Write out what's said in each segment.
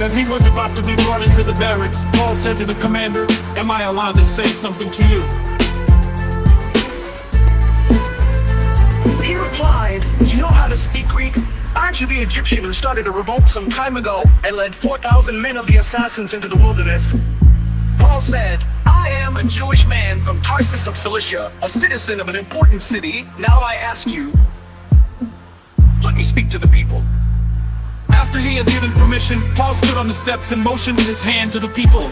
As he was about to be brought into the barracks, Paul said to the commander, "Am I allowed to say something to you?" He replied, "You know how to speak Greek? Aren't you the Egyptian who started a revolt some time ago and led 4,000 men of the assassins into the wilderness?" Paul said, "I am a Jewish man from Tarsus of Cilicia, a citizen of an important city. Now I ask you, let me speak to the people." After he had given permission, Paul stood on the steps and motioned with his hand to the people.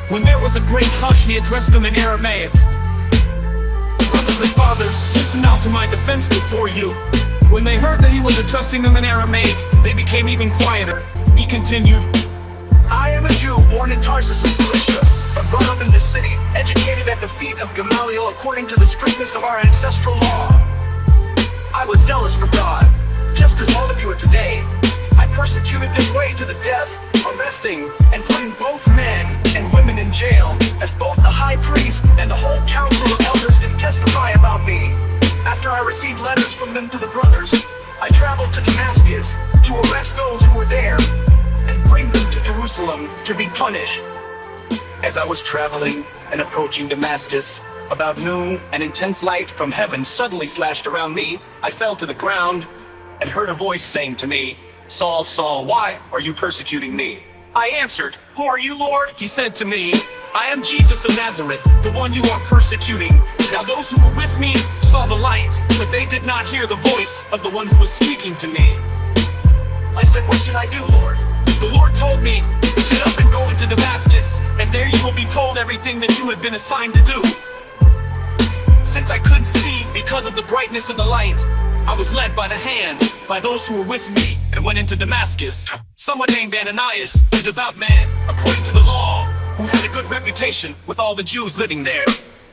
When there was a great hush, he addressed them in Aramaic. "Brothers and fathers, listen now to my defense before you." When they heard that he was addressing them in Aramaic, they became even quieter. He continued, "I am a Jew born in Tarsus of Cilicia, but brought up in this city, educated at the feet of Gamaliel according to the strictness of our ancestral law. I was zealous for God, just as all of you are today. I persecuted this way to the death, arresting and putting both men and women in jail, as both the high priest and the whole council of elders can testify about me. After I received letters from them to the brothers, I traveled to Damascus to arrest those who were there and bring them to Jerusalem to be punished. As I was traveling and approaching Damascus, about noon, an intense light from heaven suddenly flashed around me. I fell to the ground and heard a voice saying to me, 'Saul, Saul, why are you persecuting me?' I answered, 'Who are you, Lord?' He said to me, 'I am Jesus of Nazareth, the one you are persecuting.' Now those who were with me saw the light, but they did not hear the voice of the one who was speaking to me. I said, 'What should I do, Lord?' The Lord told me, 'Get up and go into Damascus, and there you will be told everything that you have been assigned to do.' Since I couldn't see because of the brightness of the light, I was led by the hand by those who were with me and went into Damascus. Someone named Ananias, a devout man, according to the law, who had a good reputation with all the Jews living there,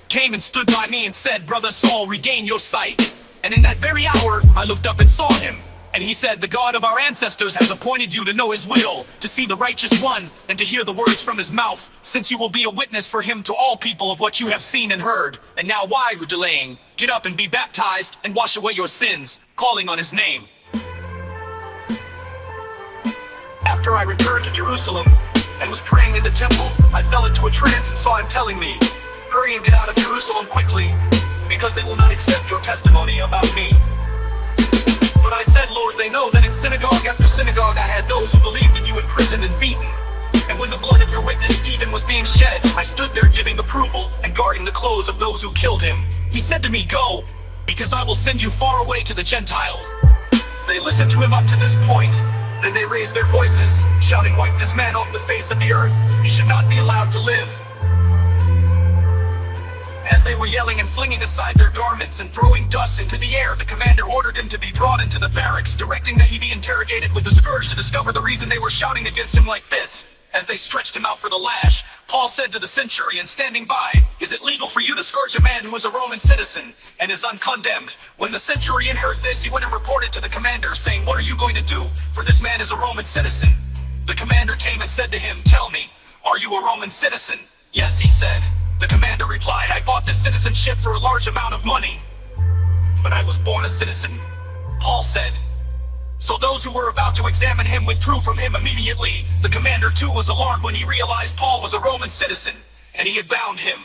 came and stood by me and said, 'Brother Saul, regain your sight.' And in that very hour, I looked up and saw him. And he said, 'The God of our ancestors has appointed you to know his will, to see the righteous one, and to hear the words from his mouth, since you will be a witness for him to all people of what you have seen and heard. And now why are you delaying? Get up and be baptized, and wash away your sins, calling on his name.' After I returned to Jerusalem and was praying in the temple, I fell into a trance and saw him telling me, 'Hurry and get out of Jerusalem quickly, because they will not accept your testimony about me.' But I said, 'Lord, they know that in synagogue after synagogue I had those who believed in you imprisoned and beaten. And when the blood of your witness Stephen was being shed, I stood there giving approval and guarding the clothes of those who killed him.' He said to me, 'Go, because I will send you far away to the Gentiles.' They listened to him up to this point. Then they raised their voices, shouting, 'Wipe this man off the face of the earth. He should not be allowed to live.' As they were yelling and flinging aside their garments and throwing dust into the air, the commander ordered him to be brought into the barracks, directing that he be interrogated with the scourge to discover the reason they were shouting against him like this. As they stretched him out for the lash, Paul said to the centurion standing by, 'Is it legal for you to scourge a man who is a Roman citizen and is uncondemned?' When the centurion heard this, he went and reported to the commander, saying, 'What are you going to do? For this man is a Roman citizen.' The commander came and said to him, 'Tell me, are you a Roman citizen?' 'Yes,' he said. The commander replied, 'I bought this citizenship for a large amount of money, but I was born a citizen.' Paul said, so those who were about to examine him withdrew from him immediately. The commander too was alarmed when he realized Paul was a Roman citizen, and he had bound him.